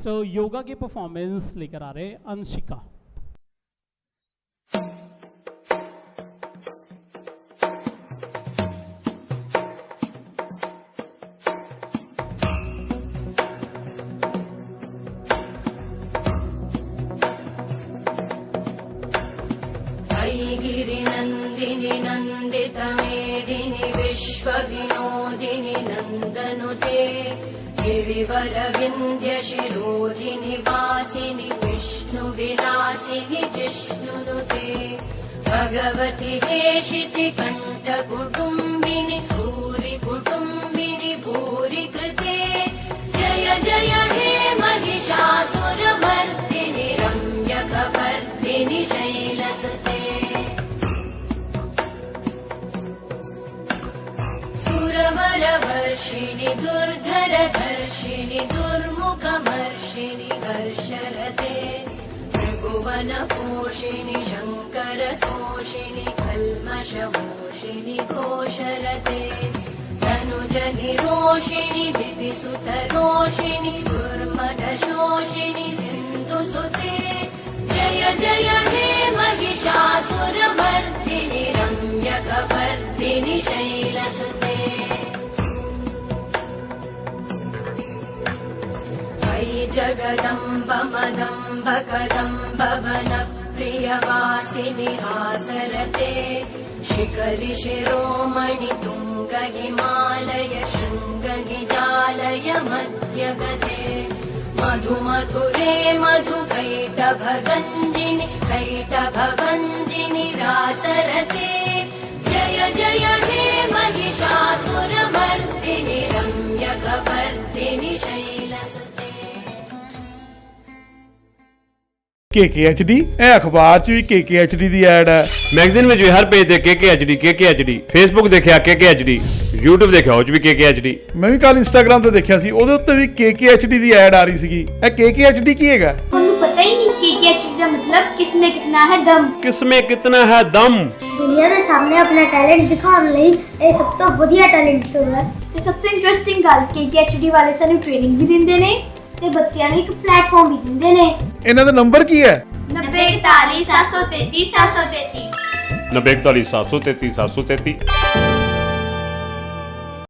Next yoga की performance लेकर आ रहे अंशिका। गिरिनन्दिनि नन्दितमेदिनि विश्वविनोदिनि नन्दनुते गिरिवरविन्द्यशिरोधिनि वासिनि विष्णुविलासिनि जिष्णुनुते भगवति हेशिति कण्ठकुटुम्बिनि भूरि कुटुम्बिनि भूरि कृते जय जय हे महिषासुरमर्दिनि रम्यकपर्दिनि शैलसुते सुरवरवर्षिणि दुर्धरधर्षिणि दुर्मुखमर्षिणि हर्षरते त्रिभुवनपोषिणि शङ्करतोषिणि कल्मषमोषिणि घोषरते तनुजनिरोषिणि दिविसुतरोषिणि दुर्मदशोषिणि सिन्धुसुते जय जय हे महिषासुरमर्दिनि रम्यकपर्दिनि शैलसुते जगदम्ब मदम्ब कदम्ब वनप्रियवासिनि हासरते शिखरि शिरोमणि तुङ्ग हिमालय शृङ्ग निजालय मध्यगते मधु मधुरे मधु कैटभगञ्जिनि कैटभभञ्जिनि रासरते जय जय हे महिषासुरमर्दिनि रम्यकपर्दिनि शैलसुते। KKHD ਇਹ ਅਖਬਾਰ 'ਚ ਵੀ KKHD ਦੀ ਐਡ ਹੈ, ਮੈਗਜ਼ੀਨ ਵਿੱਚ ਵੀ ਹਰ ਪੇਜ ਤੇ KKHD, ਫੇਸਬੁੱਕ ਦੇਖਿਆ KKHD, YouTube ਦੇਖਿਆ ਉਹ 'ਚ ਵੀ KKHD। ਮੈਂ ਵੀ ਕੱਲ ਇੰਸਟਾਗ੍ਰਾਮ ਤੇ ਦੇਖਿਆ ਸੀ, ਉਹਦੇ ਉੱਤੇ ਵੀ KKHD ਦੀ ਐਡ ਆ ਰਹੀ ਸੀਗੀ। ਇਹ KKHD ਕੀ ਹੈਗਾ? ਤੁਹਾਨੂੰ ਪਤਾ ਹੀ ਨਹੀਂ KKHD ਦਾ ਮਤਲਬ ਕਿਸਮੇ ਕਿਤਨਾ ਹੈ ਦਮ। ਕਿਸਮੇ ਕਿਤਨਾ ਹੈ ਦਮ। ਦੁਨੀਆ ਦੇ ਸਾਹਮਣੇ ਆਪਣਾ ਟੈਲੈਂਟ ਦਿਖਾਉਣ ਲਈ ਇਹ ਸਭ ਤੋਂ ਵਧੀਆ ਟੈਲੈਂਟ ਸ਼ੋਅ ਹੈ ਤੇ ਸਭ ਤੋਂ ਇੰਟਰਸਟਿੰਗ ਗੱਲ KKHD ਵਾਲੇ ਸਾਨੂੰ ਟ੍ਰੇਨਿੰਗ ਵੀ ਦਿੰਦੇ ਨੇ ਤੇ ਬੱਚਿਆਂ ਨੂੰ ਇੱਕ ਪਲੇਟਫਾਰਮ ਵੀ ਦਿੰਦੇ ਨੇ। ਇਹਨਾਂ ਦਾ ਨੰਬਰ ਕੀ ਹੈ? 9041 733 733 9041 733 733।